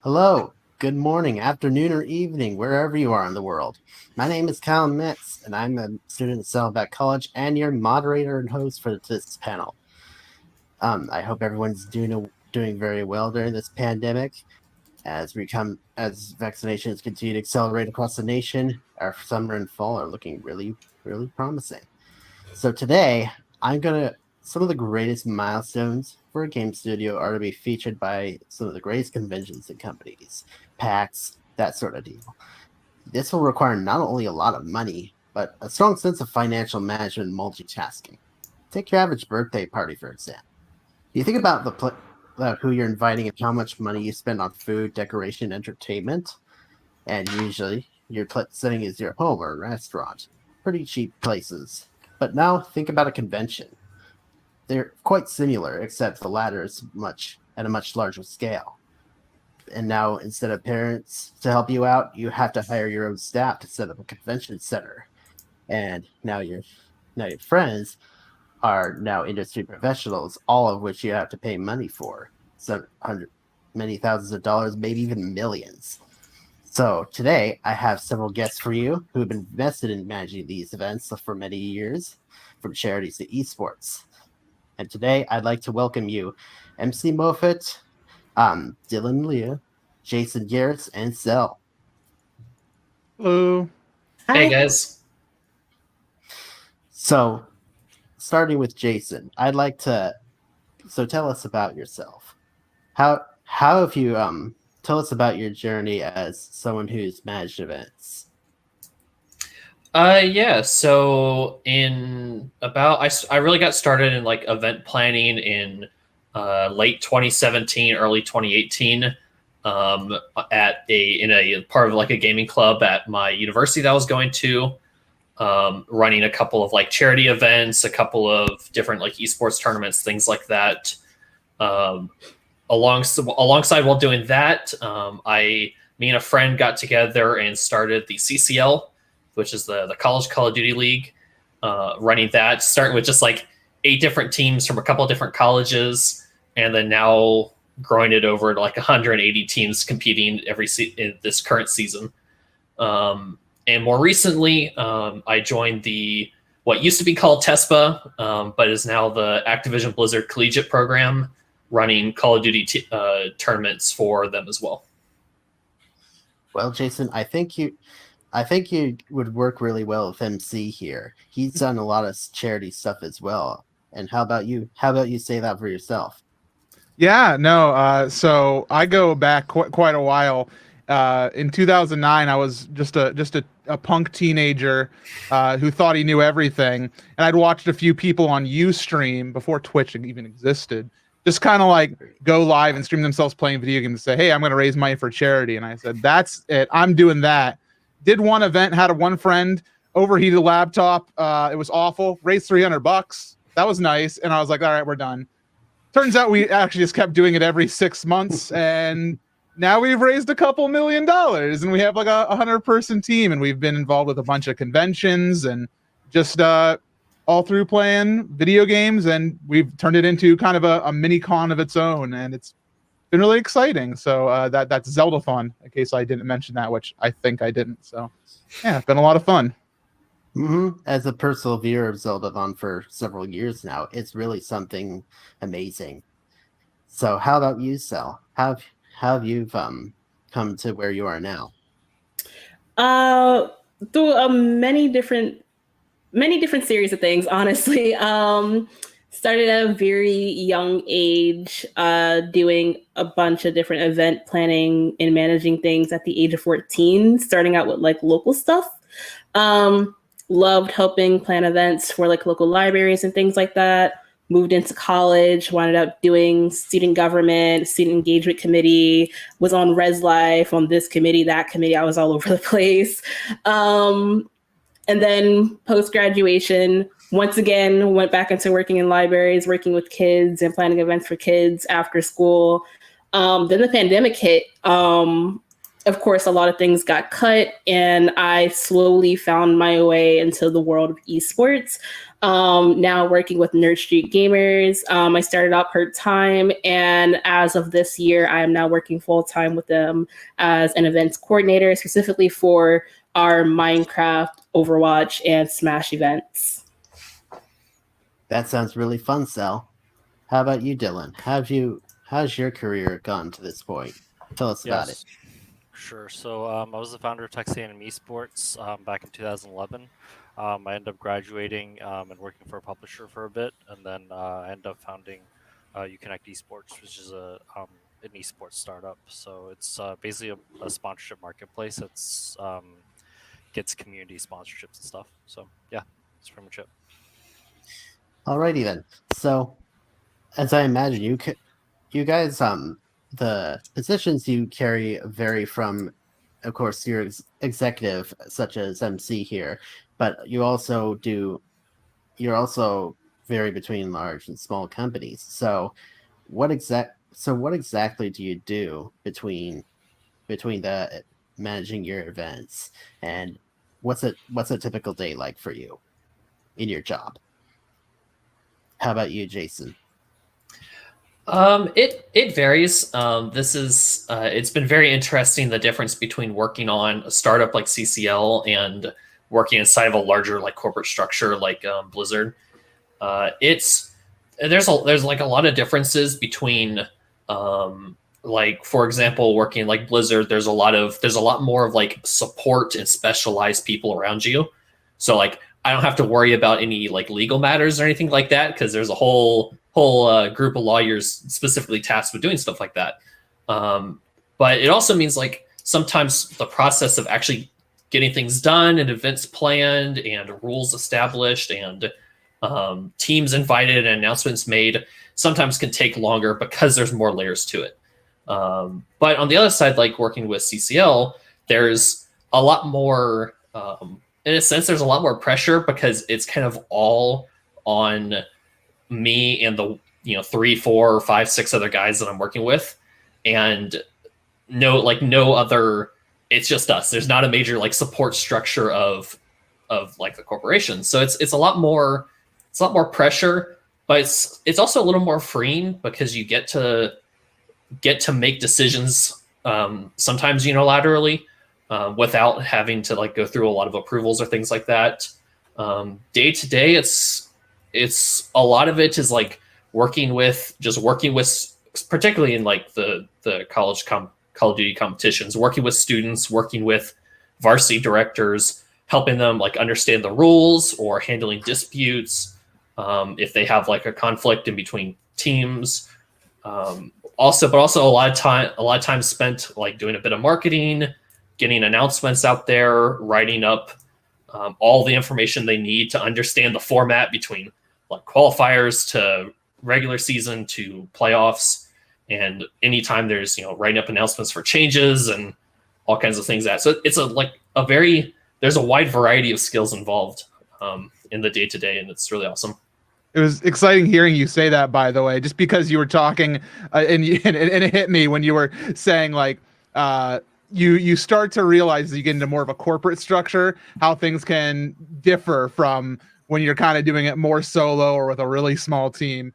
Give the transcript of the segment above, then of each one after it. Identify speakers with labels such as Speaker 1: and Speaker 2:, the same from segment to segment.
Speaker 1: Hello, good morning, afternoon, or evening, wherever you are in the world. My name is Kyle Metz, and I'm a student at Saddleback College and your moderator and host for this panel. I hope everyone's doing very well during this pandemic. As vaccinations continue to accelerate across the nation, our summer and fall are looking really, really promising. So today, some of the greatest milestones for a game studio are to be featured by some of the greatest conventions and companies, PAX, that sort of deal. This will require not only a lot of money, but a strong sense of financial management and multitasking. Take your average birthday party, for example. You think about who you're inviting and how much money you spend on food, decoration, entertainment, and usually your setting is your home or a restaurant. Pretty cheap places. But now think about a convention. They're quite similar, except the latter is at a much larger scale. And now instead of parents to help you out, you have to hire your own staff to set up a convention center. And now your friends are now industry professionals, all of which you have to pay money for. Many thousands of dollars, maybe even millions. So today I have several guests for you who have been invested in managing these events for many years, from charities to esports. And today I'd like to welcome you, MC Moffat, Dylan Leah, Jason Garrett, and Zell.
Speaker 2: Hello.
Speaker 3: Hey guys.
Speaker 1: So, starting with Jason, I'd like to. So tell us about yourself. How have you tell us about your journey as someone who's managed events?
Speaker 3: Yeah. So I really got started in like event planning in late 2017, early 2018. In a part of like a gaming club at my university that I was going to, running a couple of like charity events, a couple of different like esports tournaments, things like that. Alongside while doing that, me and a friend got together and started the CCL, which is the College Call of Duty League, running that, starting with just like 8 different teams from a couple of different colleges, and then now growing it over to like 180 teams competing in this current season. And more recently, I joined what used to be called TESPA, but is now the Activision Blizzard Collegiate Program, running Call of Duty tournaments for them as well.
Speaker 1: Well, Jason, I think you would work really well with MC here. He's done a lot of charity stuff as well. And how about you? How about you say that for yourself?
Speaker 2: Yeah, no. So I go back quite a while. In 2009, I was just a punk teenager who thought he knew everything, and I'd watched a few people on Ustream before Twitch even existed, just kind of like go live and stream themselves playing video games and say, "Hey, I'm going to raise money for charity." And I said, "That's it. I'm doing that." Did one event, had one friend overheated a laptop. It was awful. Raised $300. That was nice, and I was like, "All right, we're done." Turns out we actually just kept doing it every 6 months, and now we've raised a couple $1 million, and we have like a 100-person team, and we've been involved with a bunch of conventions and just all through playing video games, and we've turned it into kind of a mini con of its own, and it's been really exciting. So that's Zeldathon, in case I didn't mention that, which I think I didn't. So yeah, it's been a lot of fun.
Speaker 1: Mm-hmm. As a personal viewer of Zeldathon for several years now, it's really something amazing. So how about you, Sel? How have you come to where you are now?
Speaker 4: Through many different series of things, honestly. Started at a very young age, doing a bunch of different event planning and managing things at the age of 14, starting out with like local stuff. Loved helping plan events for like local libraries and things like that. Moved into college, wound up doing student government, student engagement committee, was on Res Life, on this committee, that committee. I was all over the place. And then post-graduation, once again, went back into working in libraries, working with kids and planning events for kids after school. Then the pandemic hit. Of course, a lot of things got cut, and I slowly found my way into the world of esports. Now working with Nerd Street Gamers. I started out part-time, and as of this year, I am now working full-time with them as an events coordinator, specifically for our Minecraft, Overwatch, and Smash events.
Speaker 1: That sounds really fun, Sal. How about you, Dylan? How's your career gone to this point? Tell us about it.
Speaker 5: Sure. So I was the founder of Texan Esports back in 2011. I ended up graduating and working for a publisher for a bit, and then I ended up founding Uconnect Esports, which is an esports startup. So it's basically a sponsorship marketplace that's gets community sponsorships and stuff. So yeah, that's pretty much it.
Speaker 1: Alrighty then. So, as I imagine, you guys, the positions you carry vary from, of course, your executive, such as MC here, but you're also vary between large and small companies. So, what exactly do you do between the managing your events, and what's a typical day like for you in your job? How about you, Jason?
Speaker 3: It varies. It's been very interesting, the difference between working on a startup like CCL and working inside of a larger like corporate structure like Blizzard. There's like a lot of differences between like, for example, working like Blizzard, there's a lot more of like support and specialized people around you. So like I don't have to worry about any like legal matters or anything like that, because there's a whole group of lawyers specifically tasked with doing stuff like that. But it also means like sometimes the process of actually getting things done and events planned and rules established and teams invited and announcements made sometimes can take longer because there's more layers to it. But on the other side, like working with CCL, there's a lot more, in a sense, there's a lot more pressure because it's kind of all on me and the 3, 4, 5, 6 other guys that I'm working with, and no other. It's just us. There's not a major like support structure of like the corporation. So it's a lot more pressure, but it's also a little more freeing because you get to make decisions sometimes unilaterally without having to like go through a lot of approvals or things like that. Day to day, it's a lot of it is like working with particularly in like the college Call of Duty competitions, working with students, working with varsity directors, helping them like understand the rules or handling disputes if they have like a conflict in between teams. Also a lot of time spent like doing a bit of marketing, getting announcements out there, writing up all the information they need to understand the format between like qualifiers to regular season to playoffs. And anytime there's, writing up announcements for changes and all kinds of things so it's there's a wide variety of skills involved in the day-to-day, and it's really awesome.
Speaker 2: It was exciting hearing you say that, by the way, just because you were talking and it hit me when you were saying like you start to realize that you get into more of a corporate structure, how things can differ from when you're kind of doing it more solo or with a really small team.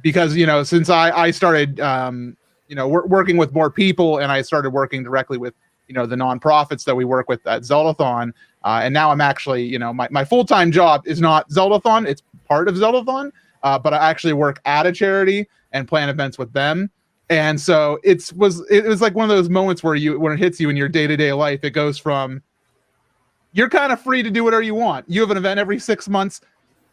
Speaker 2: Because, since I started, working with more people, and I started working directly with, the nonprofits that we work with at Zeldathon. And now I'm actually, my full-time job is not Zeldathon. It's part of Zeldathon. But I actually work at a charity and plan events with them. And so it was like one of those moments where when it hits you in your day-to-day life, it goes from you're kind of free to do whatever you want. You have an event every 6 months,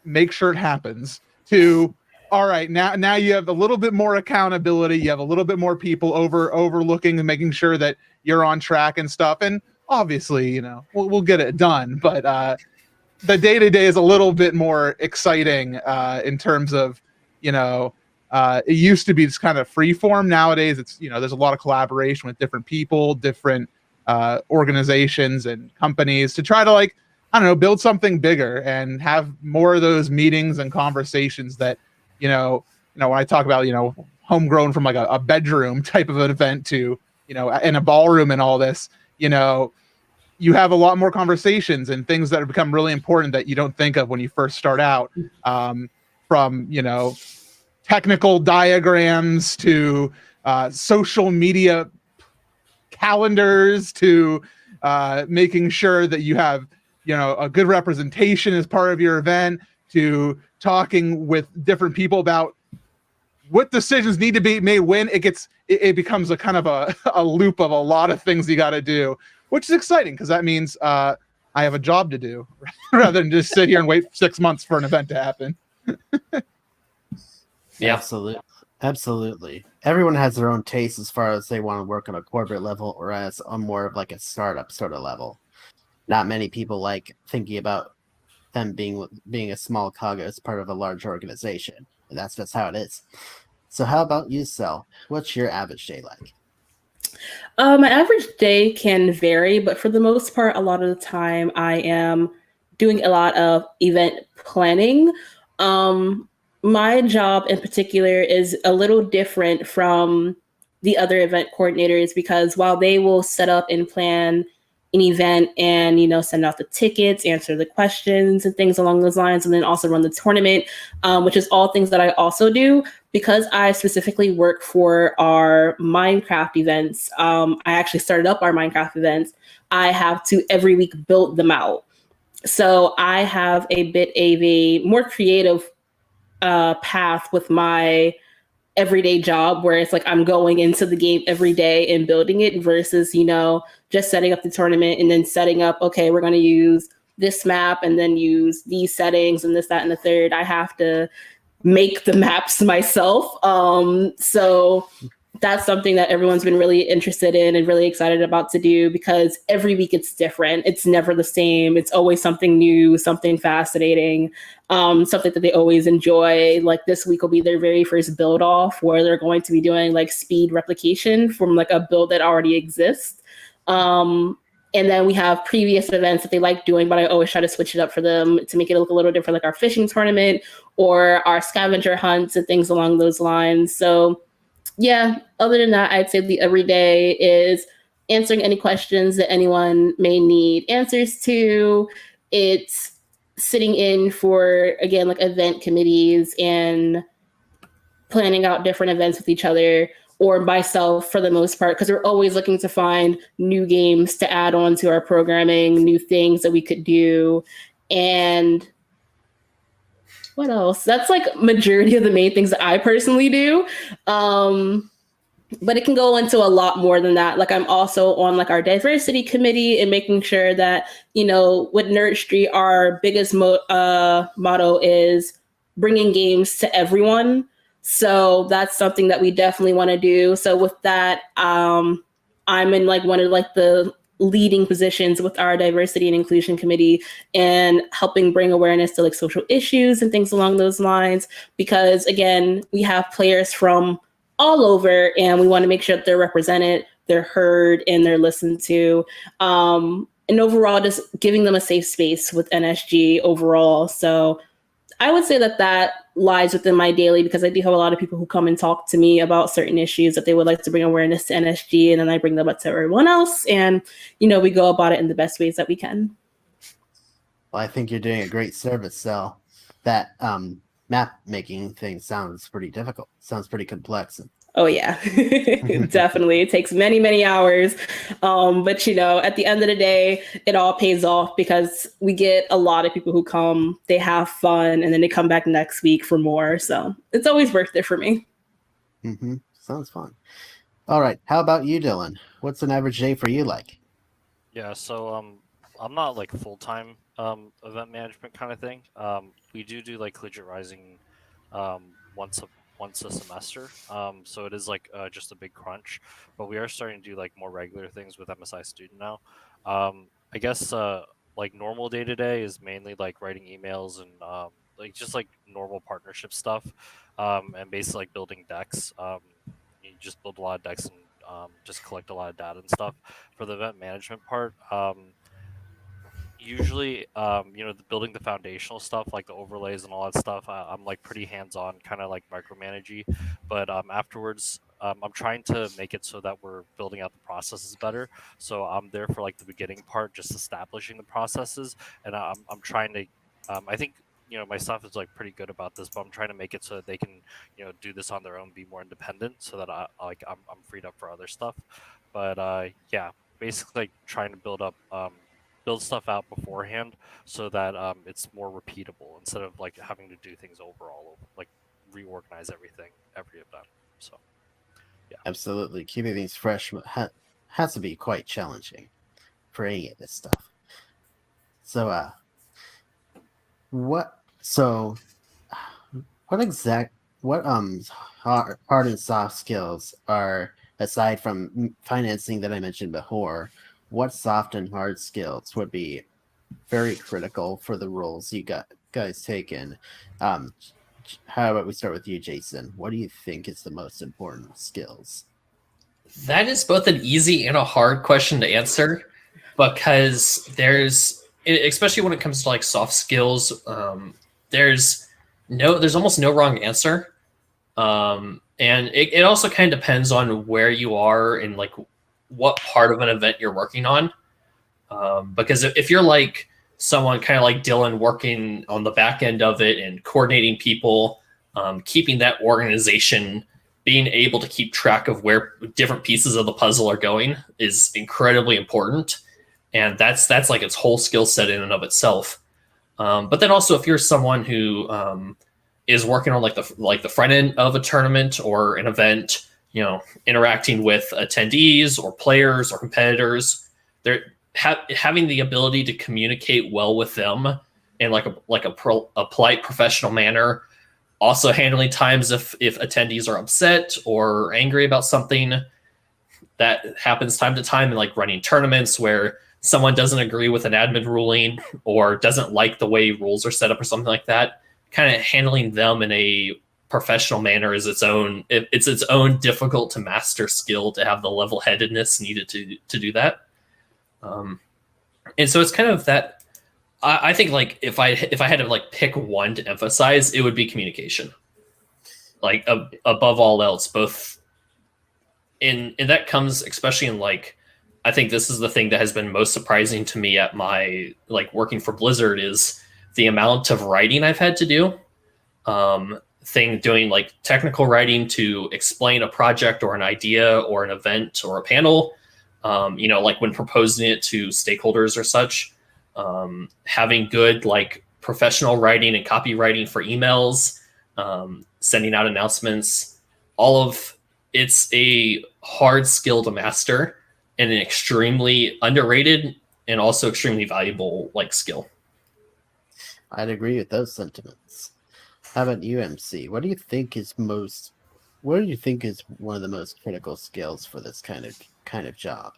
Speaker 2: make sure it happens, to all right, now you have a little bit more accountability. You have a little bit more people overlooking and making sure that you're on track and stuff. And obviously, we'll get it done. But the day-to-day is a little bit more exciting in terms of, it used to be just kind of free form. Nowadays, it's, there's a lot of collaboration with different people, different organizations and companies to try to build something bigger and have more of those meetings and conversations that, when I talk about, homegrown from like a bedroom type of an event to, in a ballroom and all this, you have a lot more conversations and things that have become really important that you don't think of when you first start out, from technical diagrams to social media calendars to making sure that you have a good representation as part of your event, to talking with different people about what decisions need to be made when it becomes a kind of a loop of a lot of things you got to do, which is exciting because that means I have a job to do rather than just sit here and wait 6 months for an event to happen.
Speaker 3: Yeah.
Speaker 1: Absolutely. Everyone has their own taste as far as they want to work on a corporate level or as a more of like a startup sort of level. Not many people like thinking about them being a small cog as part of a large organization. And that's just how it is. So how about you, Sel? What's your average day like?
Speaker 4: My average day can vary, but for the most part, a lot of the time I am doing a lot of event planning. My job in particular is a little different from the other event coordinators because while they will set up and plan an event and send out the tickets, answer the questions and things along those lines, and then also run the tournament, which is all things that I also do. Because I specifically work for our Minecraft events, I actually started up our Minecraft events. I have to every week build them out. So I have a bit of a more creative path with my everyday job where it's like I'm going into the game every day and building it versus, just setting up the tournament and then setting up, okay, we're going to use this map and then use these settings and this, that, and the third. I have to make the maps myself. So that's something that everyone's been really interested in and really excited about to do because every week it's different. It's never the same. It's always something new, something fascinating, something that they always enjoy. Like this week will be their very first build off where they're going to be doing like speed replication from like a build that already exists. And then we have previous events that they like doing, but I always try to switch it up for them to make it look a little different, like our fishing tournament or our scavenger hunts and things along those lines. So yeah, other than that, I'd say the everyday is answering any questions that anyone may need answers to. It's sitting in for, again, like event committees and planning out different events with each other or myself for the most part, because we're always looking to find new games to add on to our programming, new things that we could do. And what else? That's like majority of the main things that I personally do. But it can go into a lot more than that. Like I'm also on like our diversity committee and making sure that, with Nerd Street, our biggest motto is bringing games to everyone. So that's something that we definitely want to do. So with that, I'm in like one of like the leading positions with our diversity and inclusion committee and helping bring awareness to like social issues and things along those lines. Because again, we have players from all over and we want to make sure that they're represented, they're heard, and they're listened to. And overall, just giving them a safe space with NSG overall. So I would say that lies within my daily because I do have a lot of people who come and talk to me about certain issues that they would like to bring awareness to NSG, and then I bring them up to everyone else. And, we go about it in the best ways that we can.
Speaker 1: Well, I think you're doing a great service, Sel. That map making thing sounds pretty difficult. Sounds pretty complex.
Speaker 4: Oh yeah, definitely. It takes many, many hours. But at the end of the day, it all pays off because we get a lot of people who come, they have fun, and then they come back next week for more. So it's always worth it for me.
Speaker 1: Mm-hmm. Sounds fun. All right. How about you, Dylan? What's an average day for you like?
Speaker 5: Yeah, so I'm not like full-time event management kind of thing. We do like Collegiate Rising once a semester. So it is like just a big crunch, but we are starting to do like more regular things with MSI Student now. I guess like normal day to day is mainly like writing emails and like just like normal partnership stuff, and basically like building decks. You just build a lot of decks and just collect a lot of data and stuff. For the event management part, usually building the foundational stuff like the overlays and all that stuff, I'm like pretty hands-on, kind of like micromanagey, but afterwards I'm trying to make it so that we're building out the processes better. So I'm there for like the beginning part, just establishing the processes, and I'm trying to. I think my staff is like pretty good about this, but I'm trying to make it so that they can do this on their own, be more independent, so that I'm freed up for other stuff. But yeah, basically like trying to build stuff out beforehand so that it's more repeatable instead of like having to do things overall, like reorganize everything every event. So yeah,
Speaker 1: Absolutely. Keeping things fresh has to be quite challenging for any of this stuff. So, what hard and soft skills are, aside from financing that I mentioned before, what soft and hard skills would be very critical for the roles you guys taken? How about we start with you, Jason? What do you think is the most important skills?
Speaker 3: That is both an easy and a hard question to answer, because especially when it comes to like soft skills, there's almost no wrong answer. And it also kind of depends on where you are and like what part of an event you're working on. Because if you're like someone kind of like Dylan, working on the back end of it and coordinating people, keeping that organization, being able to keep track of where different pieces of the puzzle are going is incredibly important. And that's like its whole skill set in and of itself. But then also if you're someone who is working on like the front end of a tournament or an event, interacting with attendees or players or competitors, they're having the ability to communicate well with them in like a polite, professional manner. Also handling times if attendees are upset or angry about something. That happens time to time in like running tournaments where someone doesn't agree with an admin ruling or doesn't like the way rules are set up or something like that. Kind of handling them in a professional manner is its own difficult to master skill, to have the level-headedness needed to do that. And so it's kind of that. I think like if I had to like pick one to emphasize, it would be communication. Like above all else, both and that comes especially in like, I think this is the thing that has been most surprising to me at my like working for Blizzard is the amount of writing I've had to do. Doing like technical writing to explain a project or an idea or an event or a panel. Like when proposing it to stakeholders or such. Having good like professional writing and copywriting for emails, sending out announcements, it's a hard skill to master and an extremely underrated and also extremely valuable like skill.
Speaker 1: I'd agree with those sentiments. How about you, MC? What do you think is one of the most critical skills for this kind of job?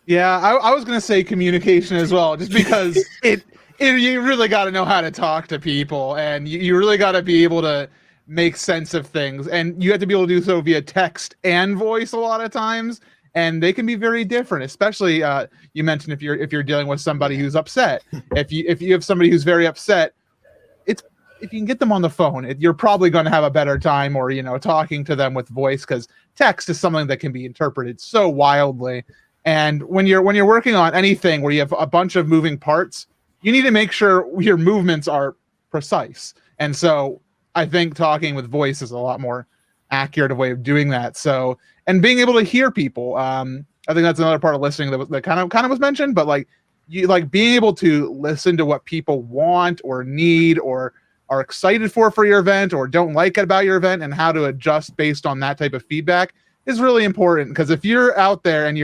Speaker 2: Yeah, I was gonna say communication as well, just because you really got to know how to talk to people, and you really got to be able to make sense of things, and you have to be able to do so via text and voice a lot of times, and they can be very different. Especially you mentioned if you're dealing with somebody who's upset. If you have somebody who's very upset, if you can get them on the phone, you're probably going to have a better time, or talking to them with voice, because text is something that can be interpreted so wildly. And when you're working on anything where you have a bunch of moving parts, you need to make sure your movements are precise. And so I think talking with voice is a lot more accurate way of doing that. So, and being able to hear people, I think that's another part of listening that kind of was mentioned. But like being able to listen to what people want or need or are excited for your event or don't like it about your event, and how to adjust based on that type of feedback is really important. Because if you're out there and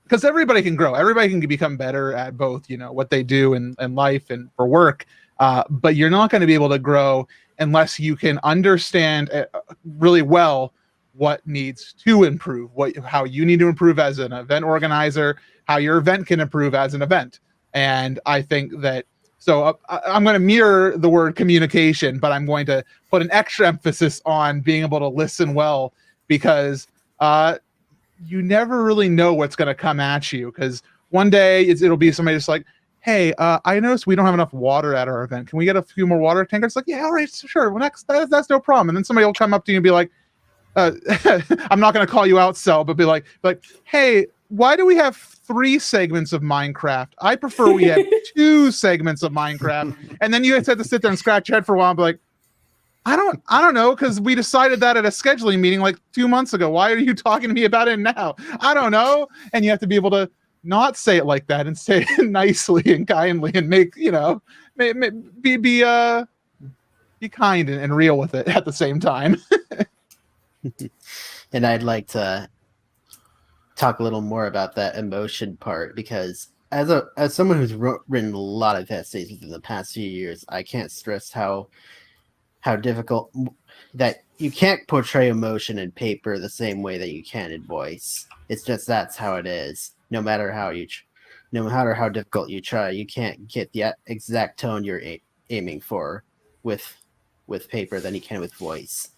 Speaker 2: because everybody can grow, everybody can become better at both, what they do in life and for work. But you're not going to be able to grow unless you can understand really well what needs to improve, how you need to improve as an event organizer, how your event can improve as an event. And I think that, so I'm going to mirror the word communication, but I'm going to put an extra emphasis on being able to listen well, because you never really know what's going to come at you. Because one day it'll be somebody just like, hey, I noticed we don't have enough water at our event. Can we get a few more water tankers? Like, yeah, all right, sure. Well, that's no problem. And then somebody will come up to you and be like, I'm not going to call you out, Cell, but be like, hey, why do we have 3 segments of Minecraft? I prefer we have 2 segments of Minecraft. And then you guys had to sit there and scratch your head for a while and be like, I don't know, because we decided that at a scheduling meeting like 2 months ago. Why are you talking to me about it now? I don't know. And you have to be able to not say it like that and say it nicely and kindly and make, be kind and real with it at the same time.
Speaker 1: And I'd like to talk a little more about that emotion part, because as someone who's written a lot of essays within the past few years, I can't stress how difficult that you can't portray emotion in paper the same way that you can in voice. It's just that's how it is. No matter how difficult you try, you can't get the exact tone you're aiming for with paper than you can with voice.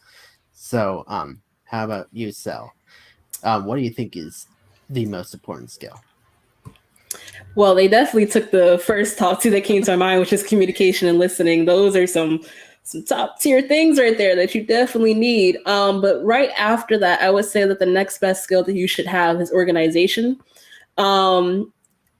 Speaker 1: So, how about you, Sel? What do you think is the most important skill?
Speaker 4: Well, they definitely took the first top 2 that came to my mind, which is communication and listening. Those are some top tier things right there that you definitely need. But right after that, I would say that the next best skill that you should have is organization.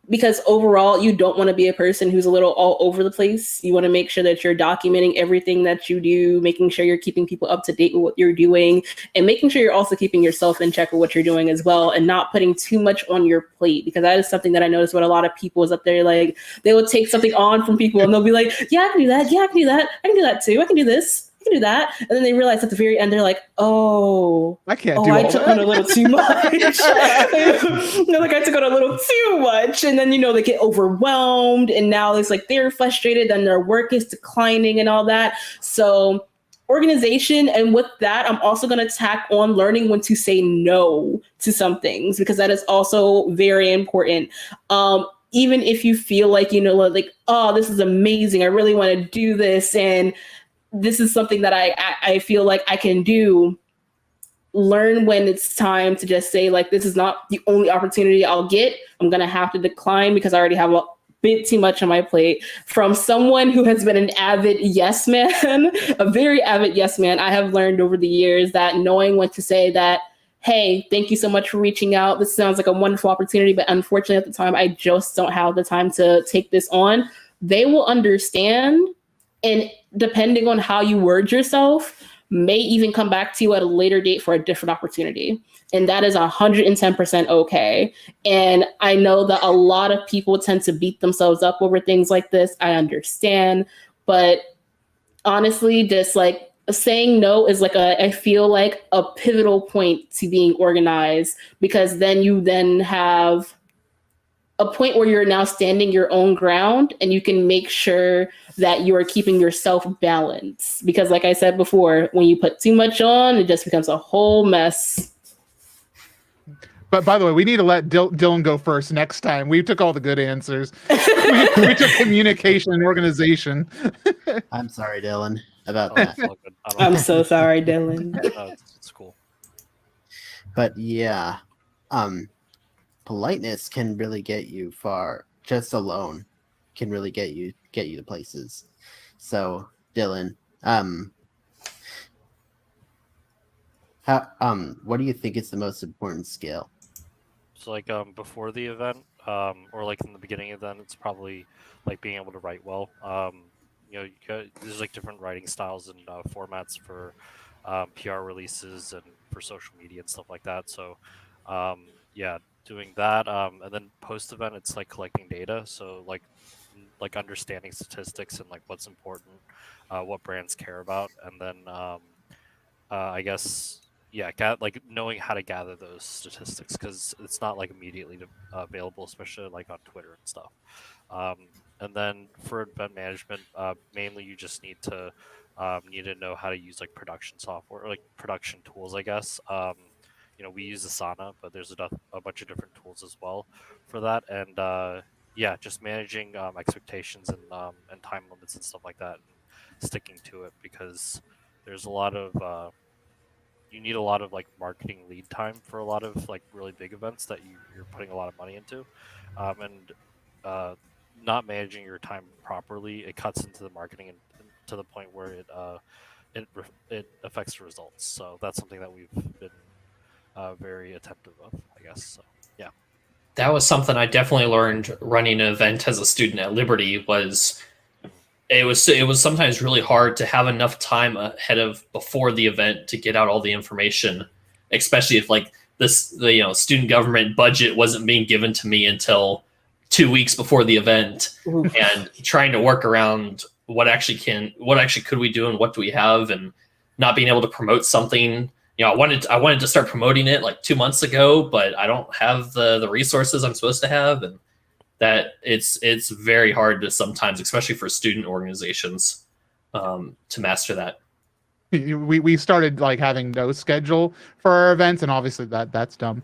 Speaker 4: Because overall, you don't want to be a person who's a little all over the place. You want to make sure that you're documenting everything that you do, making sure you're keeping people up to date with what you're doing, and making sure you're also keeping yourself in check with what you're doing as well, and not putting too much on your plate. Because that is something that I noticed with a lot of people is up there, like they will take something on from people and they'll be like, yeah, I can do that. Yeah, I can do that. I can do that too. I can do this. I can do that. And then they realize at the very end, they're like,
Speaker 2: I can't do
Speaker 4: I
Speaker 2: all
Speaker 4: took
Speaker 2: that.
Speaker 4: on a little too much. They're like, I took on a little too much. And then, they get overwhelmed. And now it's like they're frustrated and their work is declining and all that. So organization. And with that, I'm also going to tack on learning when to say no to some things, because that is also very important. Even if you feel like, oh, this is amazing. I really want to do this. And this is something that I feel like I can do. Learn when it's time to just say, like, this is not the only opportunity I'll get. I'm going to have to decline because I already have a bit too much on my plate. From someone who has been an avid yes man, a very avid yes man, I have learned over the years that knowing when to say that, hey, thank you so much for reaching out. This sounds like a wonderful opportunity, but unfortunately at the time, I just don't have the time to take this on. They will understand. And depending on how you word yourself, may even come back to you at a later date for a different opportunity. And that is 110% okay. And I know that a lot of people tend to beat themselves up over things like this. I understand. But honestly, just like saying no is like I feel like a pivotal point to being organized, because then you then have a point where you're now standing your own ground and you can make sure that you are keeping yourself balanced. Because like I said before, when you put too much on, it just becomes a whole mess.
Speaker 2: But by the way, we need to let Dylan go first next time. We took all the good answers. we took communication and organization.
Speaker 1: I'm sorry, Dylan, about that.
Speaker 5: It's all good.
Speaker 4: I'm so sorry, Dylan.
Speaker 5: It's cool.
Speaker 1: But yeah, politeness can really get you far. Just alone can really get you to places. So, Dylan, what do you think is the most important skill?
Speaker 5: So like before the event, or like in the beginning of the event, it's probably like being able to write well. There's like different writing styles and formats for PR releases and for social media and stuff like that. So doing that, and then post event, it's like collecting data. So like understanding statistics and like what's important, what brands care about, and then I guess like knowing how to gather those statistics, because it's not like immediately available, especially like on Twitter and stuff. And then for event management, mainly you just need to know how to use like production software, like production tools, I guess. We use Asana, but there's a bunch of different tools as well for that. And just managing expectations and time limits and stuff like that, and sticking to it, because there's a lot of you need a lot of like marketing lead time for a lot of like really big events that you're putting a lot of money into, and not managing your time properly, it cuts into the marketing and to the point where it it affects the results. So that's something that we've been very attentive of, I guess. So yeah.
Speaker 3: That was something I definitely learned running an event as a student at Liberty. It was sometimes really hard to have enough time ahead of before the event to get out all the information, especially if like the student government budget wasn't being given to me until 2 weeks before the event, and trying to work around what actually could we do and what do we have, and not being able to promote something. I wanted to start promoting it like 2 months ago, but I don't have the resources I'm supposed to have, and that it's very hard to sometimes, especially for student organizations, to master that.
Speaker 2: We started like having no schedule for our events, and obviously that's dumb.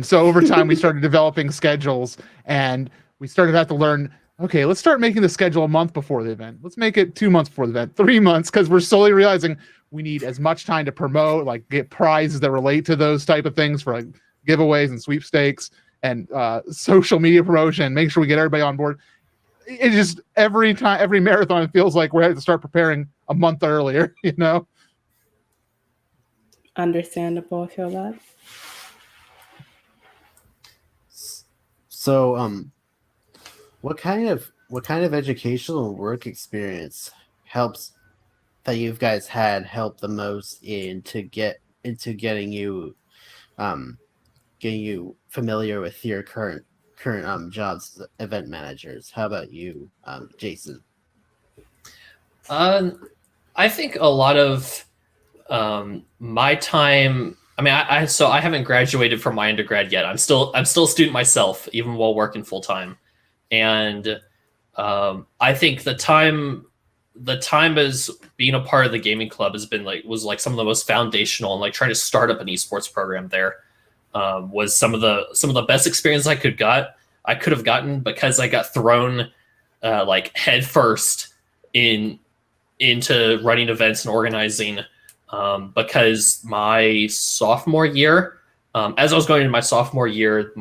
Speaker 2: So over time we started developing schedules, and we started to have to learn, okay, let's start making the schedule a month before the event. Let's make it 2 months before the event, 3 months, because we're slowly realizing we need as much time to promote, like get prizes that relate to those type of things for like giveaways and sweepstakes and social media promotion, make sure we get everybody on board. It just every marathon, it feels like we have to start preparing a month earlier,
Speaker 4: Understandable. I feel that.
Speaker 1: So, what kind of educational work experience that you guys had helped the most getting you familiar with your current jobs as event managers? How about you, Jason?
Speaker 3: I think a lot of my time. I mean, I haven't graduated from my undergrad yet. I'm still a student myself, even while working full time, and I think the time as being a part of the gaming club was some of the most foundational, and like trying to start up an esports program there was some of the best experience I could have gotten, because I got thrown like head first into running events and organizing, because my sophomore year, as I was going into my sophomore year,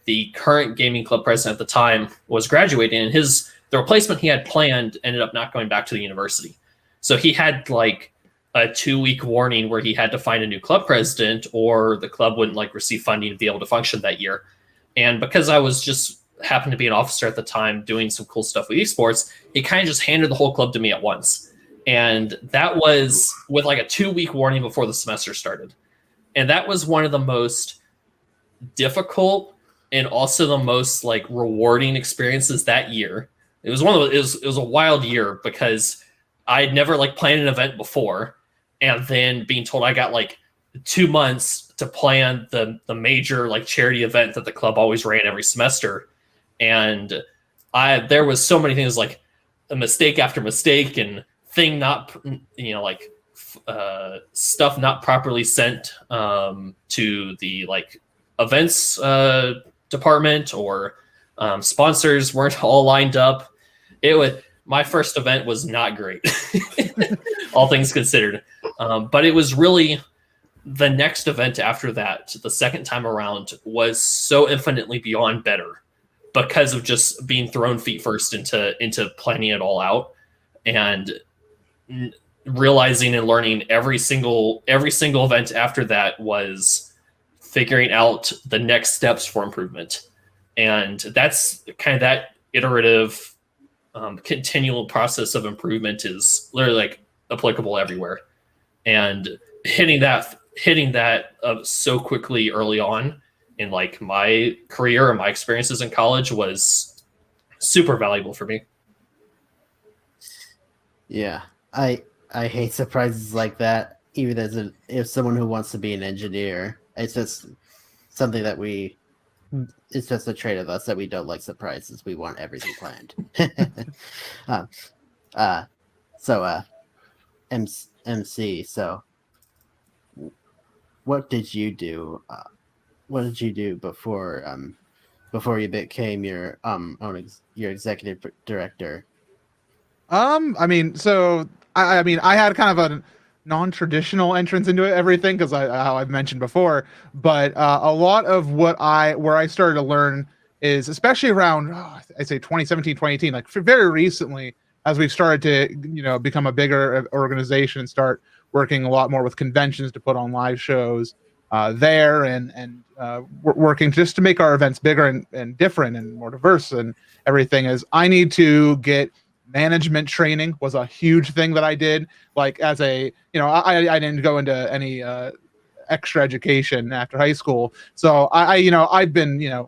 Speaker 3: the current gaming club president at the time was graduating, and the replacement he had planned ended up not going back to the university. So he had like a 2-week warning where he had to find a new club president, or the club wouldn't like receive funding to be able to function that year. And because I was just happened to be an officer at the time doing some cool stuff with esports, he kind of just handed the whole club to me at once. And that was with like a 2-week warning before the semester started. And that was one of the most difficult and also the most like rewarding experiences that year. It was it was a wild year, because I'd never like planned an event before, and then being told I got like 2 months to plan the major like charity event that the club always ran every semester. And there was so many things, like a mistake after mistake, and stuff not properly sent to the like events department, or sponsors weren't all lined up. My first event was not great, all things considered. But it was really the next event after that, the second time around, was so infinitely beyond better, because of just being thrown feet first into planning it all out, and realizing and learning every single event after that was figuring out the next steps for improvement. And that's kind of that iterative, continual process of improvement is literally like applicable everywhere. And hitting that so quickly early on in like my career and my experiences in college was super valuable for me.
Speaker 1: Yeah, I hate surprises like that. Even if someone who wants to be an engineer, it's just something that it's just a trait of us that we don't like surprises. We want everything planned. MC. So, what did you do? What did you do before you became your your executive director?
Speaker 2: I mean, I had kind of a non-traditional entrance into everything, because how I've mentioned before, but a lot of where I started to learn is, especially around, I'd say 2017, 2018, like very recently, as we've started to become a bigger organization and start working a lot more with conventions to put on live shows there, and working just to make our events bigger and different and more diverse and everything, is I need to get management training. Was a huge thing that I did, like as a I didn't go into any extra education after high school, so I've been kind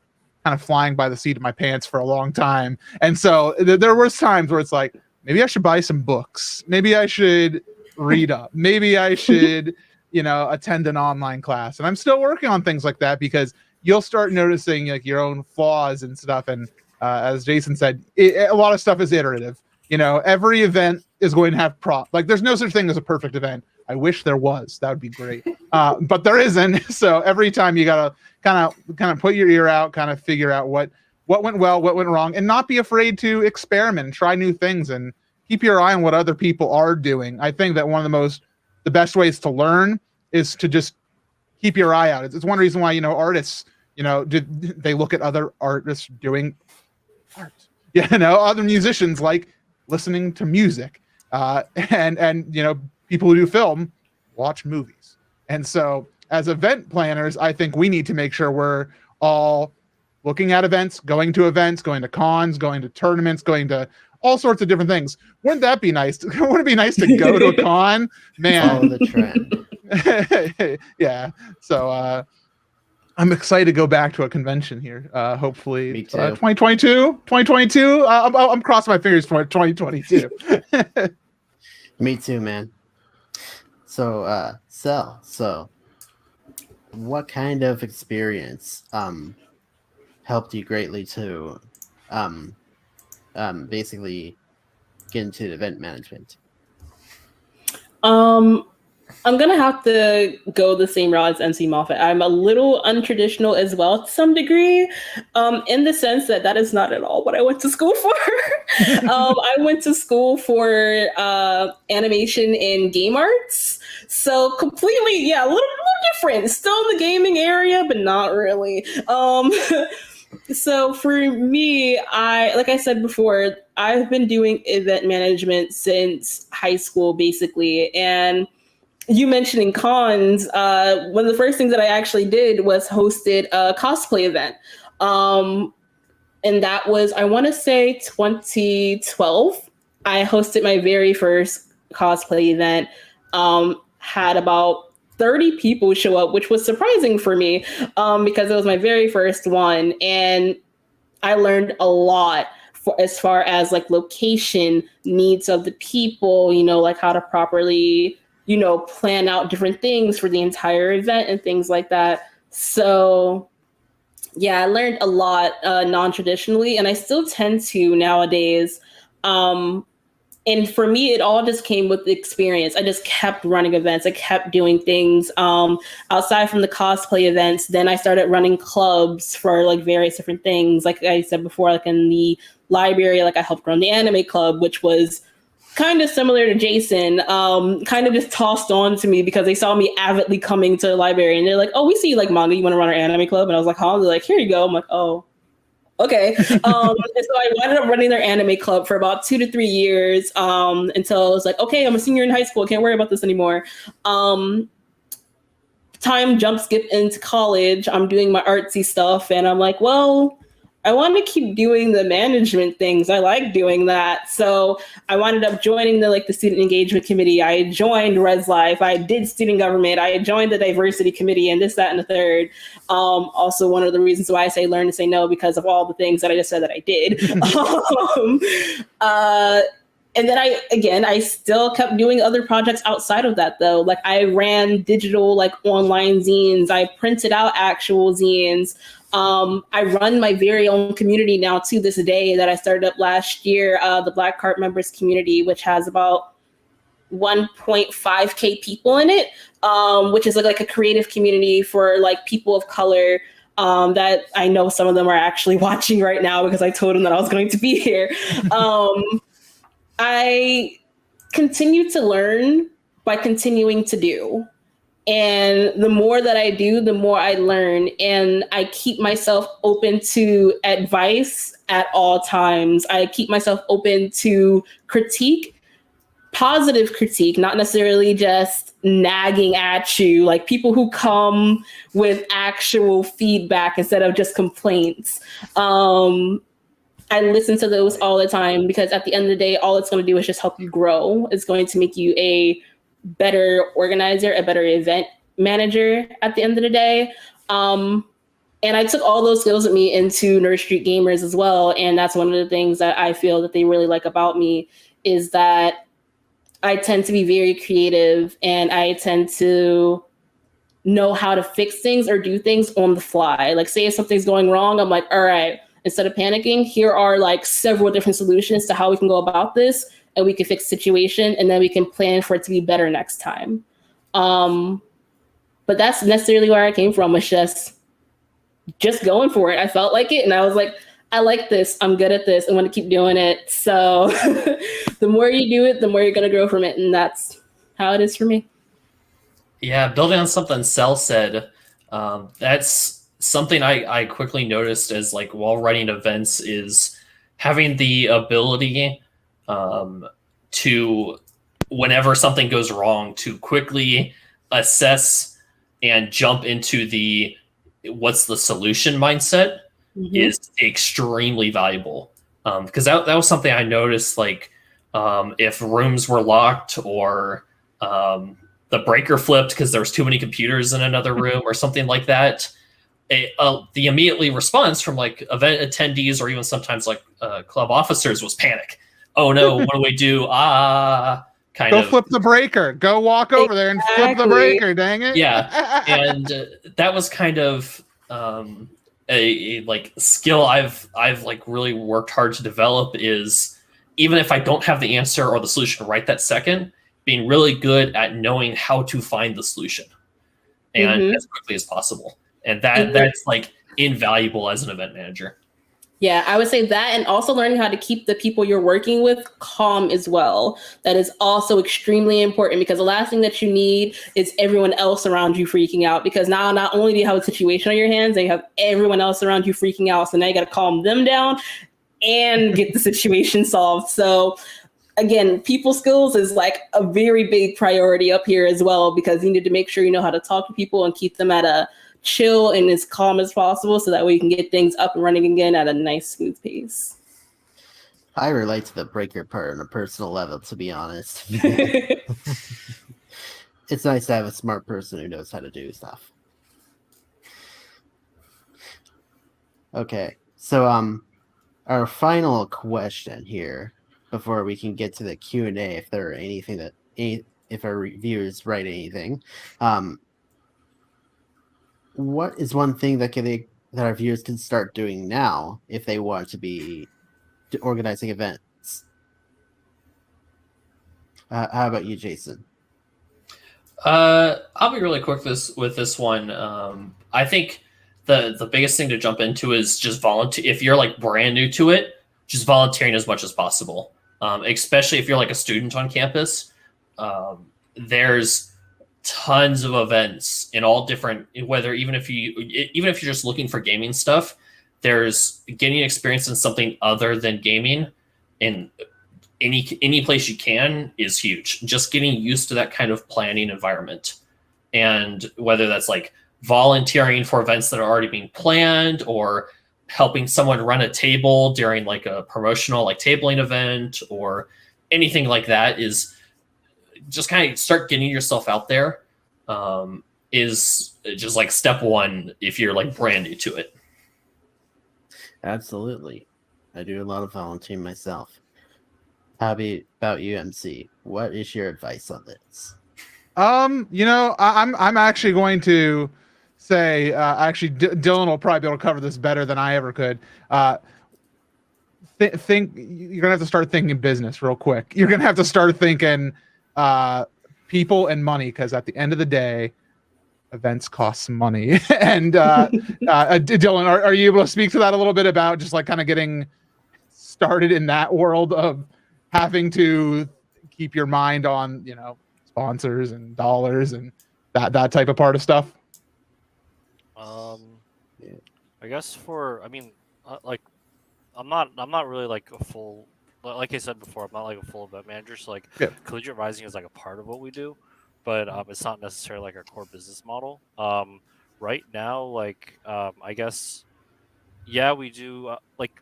Speaker 2: of flying by the seat of my pants for a long time, and so there was times where it's like, maybe I should buy some books, maybe I should read up, maybe I should attend an online class. And I'm still working on things like that, because you'll start noticing like your own flaws and stuff. And as Jason said, a lot of stuff is iterative. Every event is going to have like there's no such thing as a perfect event. I wish there was. That would be great. But there isn't. So every time you gotta kind of put your ear out, kind of figure out what went well, what went wrong, and not be afraid to experiment and try new things, and keep your eye on what other people are doing. I think that one of the best ways to learn is to just keep your eye out. It's one reason why artists they look at other artists doing art. Other musicians like listening to music, and people who do film watch movies. And so as event planners, I think we need to make sure we're all looking at events, going to cons, going to tournaments, going to all sorts of different things. Wouldn't that be nice? Wouldn't it be nice to go to a con? Man.
Speaker 1: Follow the trend.
Speaker 2: Yeah. So I'm excited to go back to a convention here. Hopefully,
Speaker 1: Me too.
Speaker 2: 2022. I'm crossing my fingers for 2022.
Speaker 1: Me too, man. So, so what kind of experience helped you greatly to basically get into event management?
Speaker 4: I'm gonna have to go the same route as MC Moffat. I'm a little untraditional as well to some degree, in the sense that is not at all what I went to school for. I went to school for animation and game arts, so completely, a little different. Still in the gaming area, but not really. So for me, like I said before, I've been doing event management since high school, basically, and you mentioning cons, one of the first things that I actually did was hosted a cosplay event. And that was, I want to say 2012. I hosted my very first cosplay event, had about 30 people show up, which was surprising for me, because it was my very first one. And I learned a lot as far as like location needs of the people, like how to properly plan out different things for the entire event and things like that. So yeah, I learned a lot non-traditionally, and I still tend to nowadays. And for me, it all just came with the experience. I just kept running events. I kept doing things outside from the cosplay events. Then I started running clubs for like various different things. Like I said before, like in the library, like I helped run the anime club, which was kind of similar to Jason, kind of just tossed on to me because they saw me avidly coming to the library, and they're like, "Oh, we see you like manga. You want to run our anime club?" And I was like, "Huh?" They're like, "Here you go." I'm like, "Oh, okay." And so I ended up running their anime club for about 2 to 3 years, until I was like, "Okay, I'm a senior in high school. I can't worry about this anymore." Time jump skip into college. I'm doing my artsy stuff, and I'm like, well, I want to keep doing the management things. I like doing that. So I wound up joining the student engagement committee. I joined Res Life. I did student government. I joined the diversity committee and this, that, and the third. Also, one of the reasons why I say learn to say no, because of all the things that I just said that I did. And then I still kept doing other projects outside of that, though. Like I ran digital, online zines. I printed out actual zines. I run my very own community now to this day that I started up last year, the Black Card Members community, which has about 1.5K people in it, which is like a creative community for people of color. That I know some of them are actually watching right now because I told them that I was going to be here. I continue to learn by continuing to do. And the more that I do, the more I learn. And I keep myself open to advice at all times. I keep myself open to critique, positive critique, not necessarily just nagging at you, like people who come with actual feedback instead of just complaints. I listen to those all the time because at the end of the day, all it's going to do is just help you grow. It's going to make you a better organizer, a better event manager at the end of the day. And I took all those skills with me into Nerd Street Gamers as well. And that's one of the things that I feel that they really like about me is that I tend to be very creative and I tend to know how to fix things or do things on the fly. Like say if something's going wrong, I'm like, all right, instead of panicking, here are like several different solutions to how we can go about this and we can fix the situation and then we can plan for it to be better next time. But that's necessarily where I came from, was just going for it. I felt like it and I was like, I like this, I'm good at this, I want to keep doing it. So the more you do it, the more you're going to grow from it. And that's how it is for me.
Speaker 3: Yeah, building on something Cell said, that's something I quickly noticed as like while running events is having the ability to, whenever something goes wrong, to quickly assess and jump into the what's the solution mindset is extremely valuable. Because that was something I noticed, like if rooms were locked or the breaker flipped because there was too many computers in another room or something like that, the immediately response from like event attendees or even sometimes like club officers was panic. Oh no, what do we do? Go
Speaker 2: flip the breaker. Go walk over there and flip the breaker, dang it.
Speaker 3: Yeah. And that was kind of a like skill I've like really worked hard to develop, is even if I don't have the answer or the solution right that second, being really good at knowing how to find the solution and as quickly as possible. And that's like invaluable as an event manager.
Speaker 4: Yeah, I would say that, and also learning how to keep the people you're working with calm as well. That is also extremely important, because the last thing that you need is everyone else around you freaking out, because now not only do you have a situation on your hands, you have everyone else around you freaking out. So now you got to calm them down and get the situation solved. So again, people skills is like a very big priority up here as well, because you need to make sure you know how to talk to people and keep them at a chill and as calm as possible, so that way you can get things up and running again at a nice, smooth pace.
Speaker 1: I relate to the breaker part on a personal level, to be honest. It's nice to have a smart person who knows how to do stuff. Okay, so our final question here before we can get to the Q&A, if there are anything that if our reviewers write anything, what is one thing that our viewers can start doing now if they want to be organizing events? How about you, Jason?
Speaker 3: I'll be really quick with this one. I think the biggest thing to jump into is just volunteer. If you're like brand new to it, just volunteering as much as possible. Especially if you're like a student on campus. There's tons of events in all different, whether even if you're just looking for gaming stuff, there's getting experience in something other than gaming in any place you can is huge. Just getting used to that kind of planning environment, and whether that's like volunteering for events that are already being planned or helping someone run a table during like a promotional like tabling event or anything like that, is just kind of start getting yourself out there. Is just like step one if you're like brand new to it.
Speaker 1: Absolutely. I do a lot of volunteering myself. How about you, MC? What is your advice on this? I'm actually going to say, Dylan will probably be able to cover this better than I ever could. Think you're gonna have to start thinking business real quick. You're gonna have to start thinking people and money, because at the end of the day, events cost money. And Dylan, are you able to speak to that a little bit about just like kind of getting started in that world of having to keep your mind on, sponsors and dollars and
Speaker 2: that type of part of stuff?
Speaker 5: I guess like I'm not really like a full, like I said before, I'm not like a full event manager. So like
Speaker 2: Yeah.
Speaker 5: Collegiate Rising is like a part of what we do, but it's not necessarily like our core business model. Right now, like I guess yeah, we do like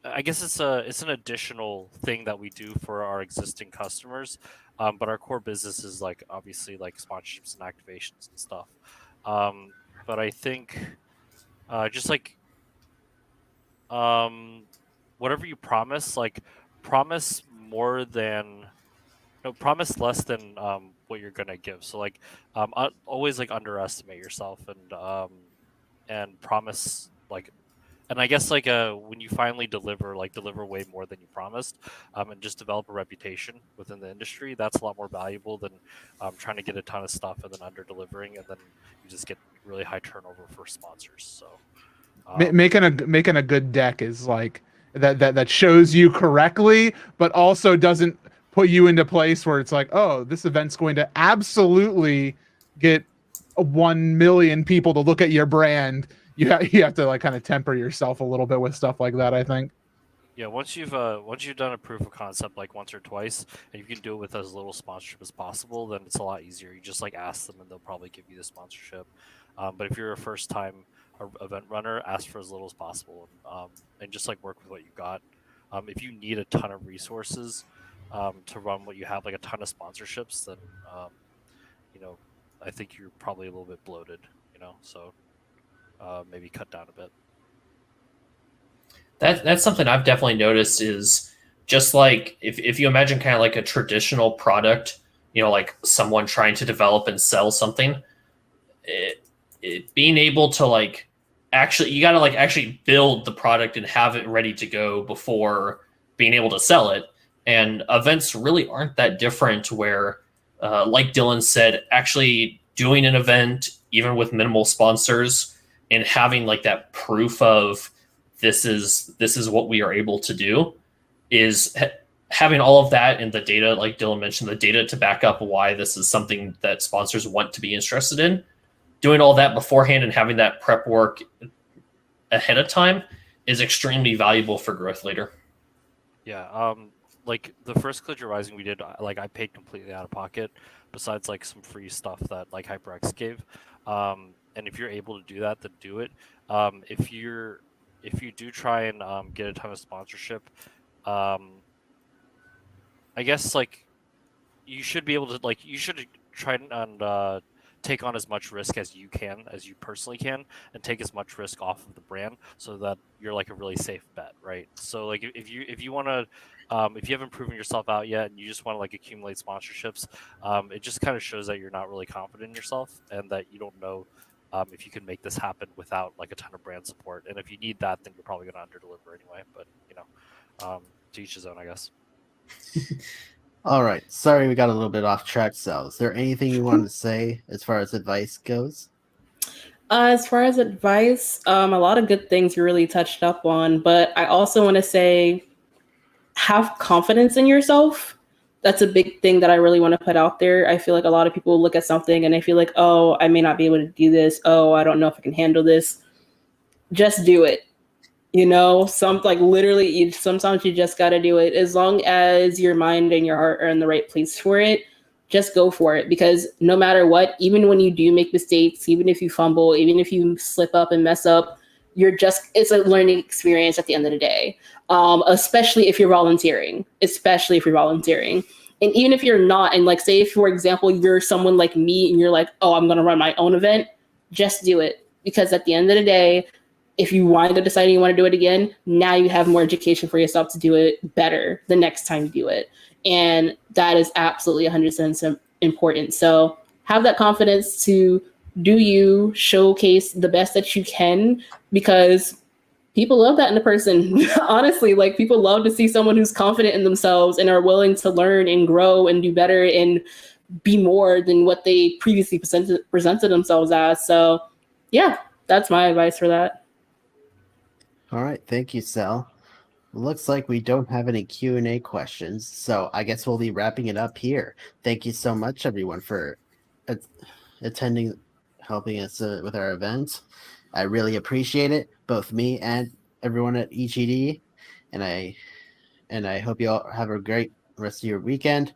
Speaker 5: I guess it's an additional thing that we do for our existing customers, but our core business is like obviously like sponsorships and activations and stuff. But I think just like whatever you promise, like promise more than no, promise less than what you're gonna give. So like always like underestimate yourself and promise like, and I guess like when you finally deliver, like deliver way more than you promised, and just develop a reputation within the industry. That's a lot more valuable than trying to get a ton of stuff and then under delivering, and then you just get really high turnover for sponsors. So
Speaker 2: Making a good deck is like that shows you correctly, but also doesn't put you into place where it's like, oh, this event's going to absolutely get 1 million people to look at your brand. You have to like kind of temper yourself a little bit with stuff like that, I think.
Speaker 5: yeah, once you've done a proof of concept like once or twice, and you can do it with as little sponsorship as possible, then it's a lot easier. You just like ask them, and they'll probably give you the sponsorship. But if you're a first time event runner, ask for as little as possible, and just like work with what you got. If you need a ton of resources to run what you have, like a ton of sponsorships, then you know, I think you're probably a little bit bloated. So maybe cut down a bit.
Speaker 3: That's something I've definitely noticed is just like if you imagine kind of like a traditional product, like someone trying to develop and sell something, being able to like actually, you got to like actually build the product and have it ready to go before being able to sell it. And events really aren't that different where, like Dylan said, actually doing an event, even with minimal sponsors and having like that proof of this is what we are able to do is having all of that and the data, like Dylan mentioned, the data to back up why this is something that sponsors want to be interested in. Doing all that beforehand and having that prep work ahead of time is extremely valuable for growth later.
Speaker 5: Yeah, like the first Collegiate Rising we did, like I paid completely out of pocket, besides like some free stuff that like HyperX gave. And if you're able to do that, then do it. If you do try and get a ton of sponsorship, I guess like you should be able to like you should try and take on as much risk as you can, as you personally can, and take as much risk off of the brand so that you're like a really safe bet, right? So like if you want to, if you haven't proven yourself out yet and you just want to like accumulate sponsorships, it just kind of shows that you're not really confident in yourself and that you don't know if you can make this happen without like a ton of brand support. And if you need that, then you're probably going to underdeliver anyway. But to each his own, I guess.
Speaker 1: All right. Sorry, we got a little bit off track. So, is there anything you wanted to say as far as advice goes?
Speaker 4: As far as advice, a lot of good things you really touched up on, but I also want to say have confidence in yourself. That's a big thing that I really want to put out there. I feel like a lot of people look at something and they feel like, oh, I may not be able to do this. Oh, I don't know if I can handle this. Just do it. Sometimes you just got to do it. As long as your mind and your heart are in the right place for it, just go for it. Because no matter what, even when you do make mistakes, even if you fumble, even if you slip up and mess up, it's a learning experience at the end of the day. Especially if you're volunteering. And even if you're not, and like say, if, for example, you're someone like me and you're like, oh, I'm going to run my own event, just do it. Because at the end of the day, if you wind up deciding you want to do it again, now you have more education for yourself to do it better the next time you do it. And that is absolutely 100% important. So have that confidence to do you, showcase the best that you can, because people love that in a person. Honestly, like people love to see someone who's confident in themselves and are willing to learn and grow and do better and be more than what they previously presented themselves as. So yeah, that's my advice for that.
Speaker 1: All right. Thank you, Sal. Looks like we don't have any Q&A questions, so I guess we'll be wrapping it up here. Thank you so much, everyone, for attending, helping us with our events. I really appreciate it, both me and everyone at EGD, and I hope you all have a great rest of your weekend.